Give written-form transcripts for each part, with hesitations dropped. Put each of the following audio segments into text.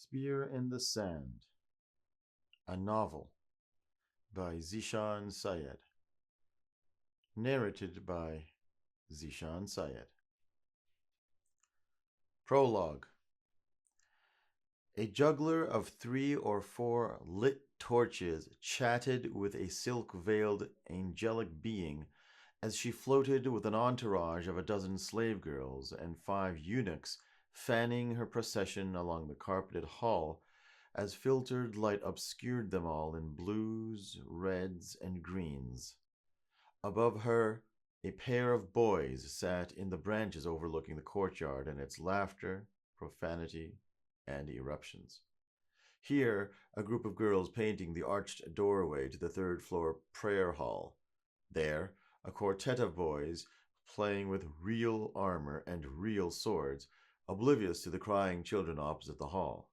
Spear in the Sand, a novel by Zeshan Syed, narrated by Zeshan Syed. Prologue. A juggler of 3 or 4 lit torches chatted with a silk-veiled angelic being as she floated with an entourage of a dozen slave girls and 5 eunuchs fanning her procession along the carpeted hall as filtered light obscured them all in blues, reds, and greens. Above her, a pair of boys sat in the branches overlooking the courtyard and its laughter, profanity, and eruptions. Here, a group of girls painting the arched doorway to the third-floor prayer hall. There, a quartet of boys playing with real armor and real swords, oblivious to the crying children opposite the hall.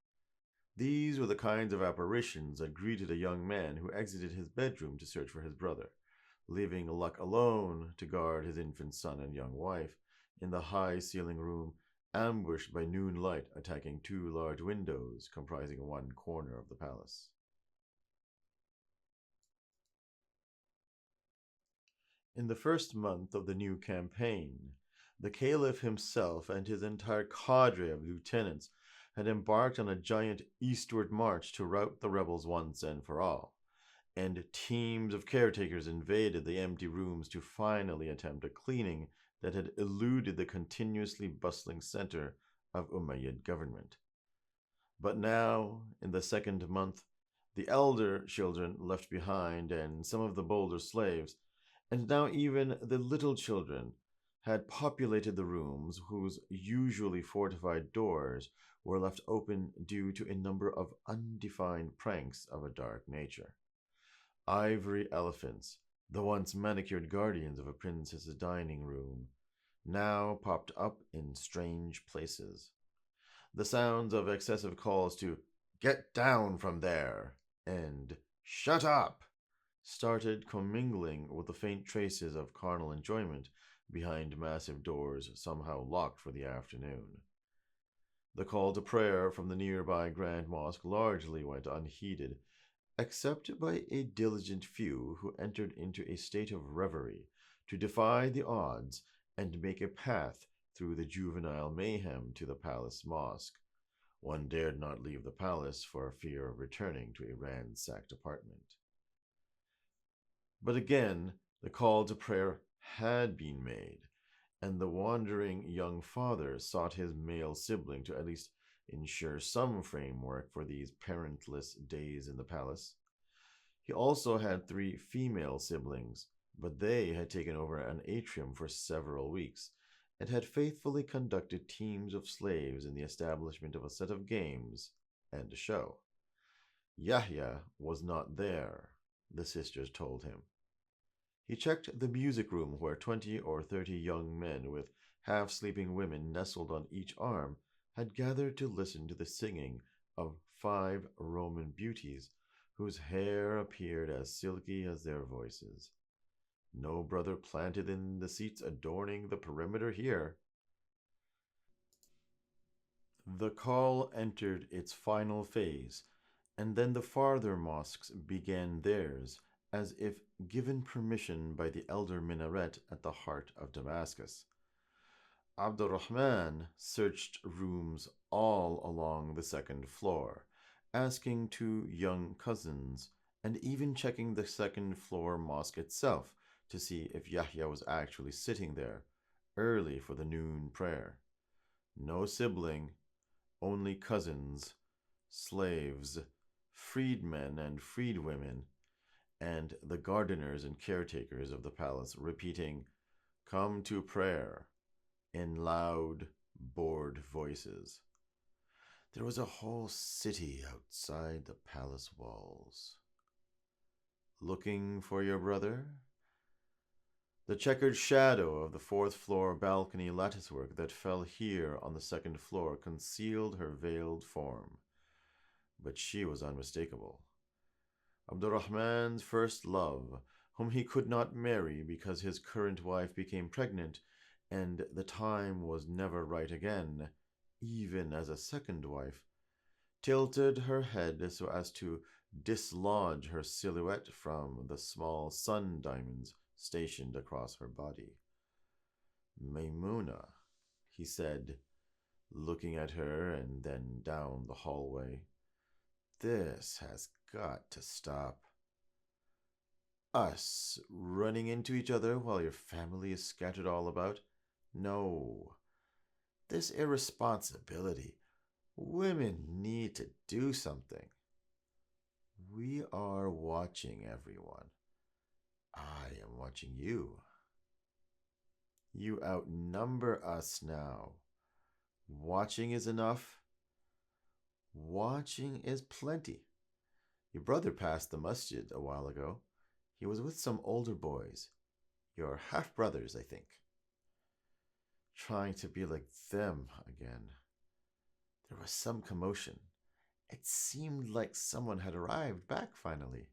These were the kinds of apparitions that greeted a young man who exited his bedroom to search for his brother, leaving Luck alone to guard his infant son and young wife in the high-ceiling room, ambushed by noon light attacking 2 large windows comprising one corner of the palace. In the first month of the new campaign, the Caliph himself and his entire cadre of lieutenants had embarked on a giant eastward march to rout the rebels once and for all, and teams of caretakers invaded the empty rooms to finally attempt a cleaning that had eluded the continuously bustling center of Umayyad government. But now, in the second month, the elder children left behind and some of the bolder slaves, and now even the little children, had populated the rooms whose usually fortified doors were left open due to a number of undefined pranks of a dark nature. Ivory elephants, the once manicured guardians of a princess's dining room, now popped up in strange places. The sounds of excessive calls to "Get down from there!" and "Shut up!" started commingling with the faint traces of carnal enjoyment behind massive doors somehow locked for the afternoon. The call to prayer from the nearby Grand Mosque largely went unheeded, except by a diligent few who entered into a state of reverie to defy the odds and make a path through the juvenile mayhem to the palace mosque. One dared not leave the palace for fear of returning to a ransacked apartment. But again, the call to prayer had been made, and the wandering young father sought his male sibling to at least ensure some framework for these parentless days in the palace. He also had 3 female siblings, but they had taken over an atrium for several weeks and had faithfully conducted teams of slaves in the establishment of a set of games and a show. Yahya was not there, the sisters told him. He checked the music room where 20 or 30 young men with half-sleeping women nestled on each arm had gathered to listen to the singing of 5 Roman beauties whose hair appeared as silky as their voices. No brother planted in the seats adorning the perimeter here. The call entered its final phase, and then the farther mosques began theirs, as if given permission by the elder minaret at the heart of Damascus. Abdurrahman searched rooms all along the second floor, asking 2 young cousins, and even checking the second-floor mosque itself to see if Yahya was actually sitting there, early for the noon prayer. No sibling, only cousins, slaves, freedmen and freedwomen, and the gardeners and caretakers of the palace repeating, "Come to prayer," in loud, bored voices. There was a whole city outside the palace walls. Looking for your brother? The checkered shadow of the 4th-floor balcony latticework that fell here on the 2nd floor concealed her veiled form, but she was unmistakable. Abdurrahman's first love, whom he could not marry because his current wife became pregnant, and the time was never right again, even as a second wife. tilted her head so as to dislodge her silhouette from the small sun diamonds stationed across her body. Maimuna, he said, looking at her and then down the hallway. This has got to stop. Us running into each other while your family is scattered all about? No. This irresponsibility. Women need to do something. We are watching everyone. I am watching you. You outnumber us now. Watching is enough. Watching is plenty. Your brother passed the masjid a while ago. He was with some older boys. Your half-brothers, I think. Trying to be like them again. There was some commotion. It seemed like someone had arrived back finally.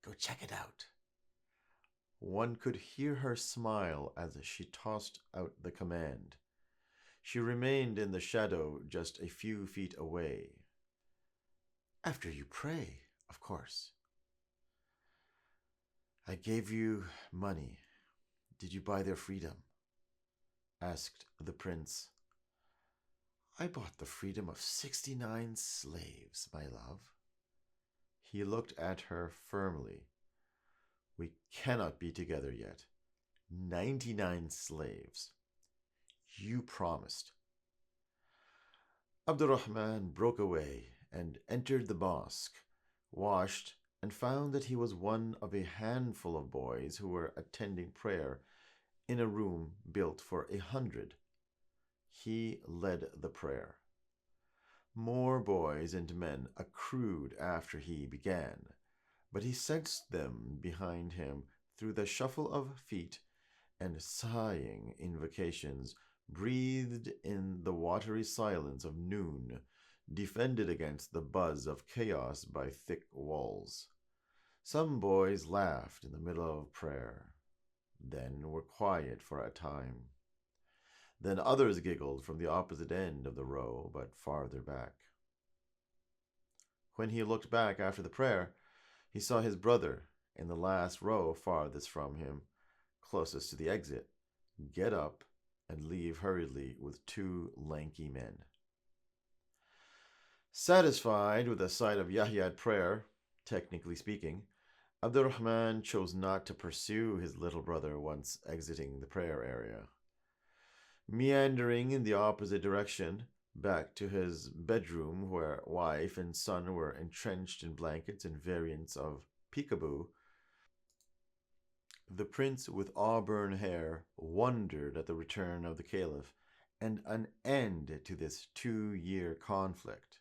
Go check it out. One could hear her smile as she tossed out the command. She remained in the shadow just a few feet away. After you pray, of course. I gave you money. Did you buy their freedom? Asked the prince. I bought the freedom of 69 slaves, my love. He looked at her firmly. We cannot be together yet. 99 slaves. You promised. Abdurrahman broke away and entered the mosque, washed, and found that he was one of a handful of boys who were attending prayer in a room built for 100. He led the prayer. More boys and men accrued after he began, but he sensed them behind him through the shuffle of feet and sighing invocations breathed in the watery silence of noon, defended against the buzz of chaos by thick walls. Some boys laughed in the middle of prayer, then were quiet for a time. Then others giggled from the opposite end of the row, but farther back. When he looked back after the prayer, he saw his brother in the last row farthest from him, closest to the exit, get up and leave hurriedly with two lanky men. Satisfied with the sight of Yahya at prayer, technically speaking, Abdurrahman chose not to pursue his little brother once exiting the prayer area. Meandering in the opposite direction, back to his bedroom where wife and son were entrenched in blankets and variants of peekaboo, the prince with auburn hair wondered at the return of the caliph and an end to this 2-year conflict.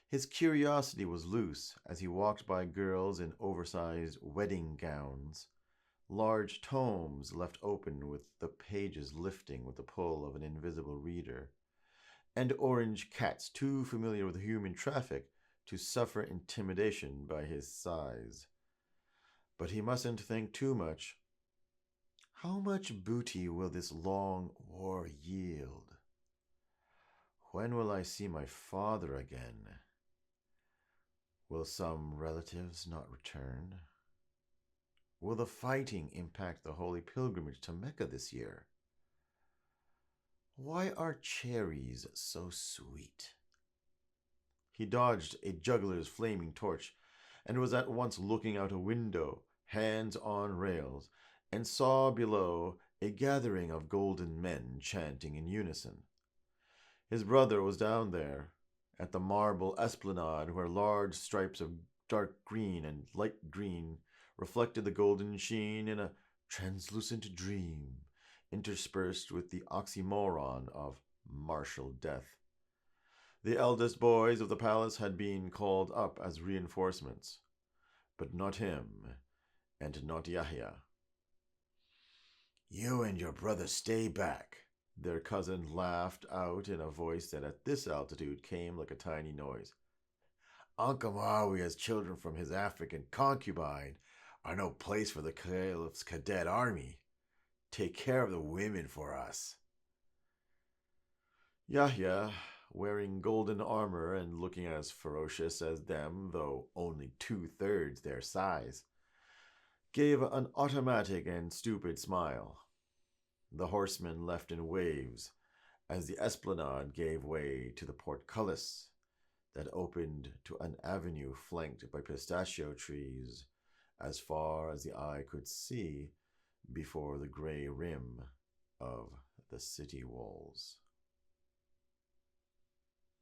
His curiosity was loose as he walked by girls in oversized wedding gowns, large tomes left open with the pages lifting with the pull of an invisible reader, and orange cats too familiar with human traffic to suffer intimidation by his size. But he mustn't think too much. How much booty will this long war yield? When will I see my father again? Will some relatives not return? Will the fighting impact the holy pilgrimage to Mecca this year? Why are cherries so sweet? He dodged a juggler's flaming torch and was at once looking out a window, hands on rails, and saw below a gathering of golden men chanting in unison. His brother was down there, at the marble esplanade where large stripes of dark green and light green reflected the golden sheen in a translucent dream, interspersed with the oxymoron of martial death. The eldest boys of the palace had been called up as reinforcements, but not him, and not Yahya. You and your brother stay back, their cousin laughed out in a voice that at this altitude came like a tiny noise. Uncle Muawiyah's children from his African concubine are no place for the caliph's cadet army. Take care of the women for us. Yahya wearing golden armor and looking as ferocious as them, though only 2/3 their size, gave an automatic and stupid smile. The horsemen left in waves as the esplanade gave way to the portcullis that opened to an avenue flanked by pistachio trees as far as the eye could see before the gray rim of the city walls.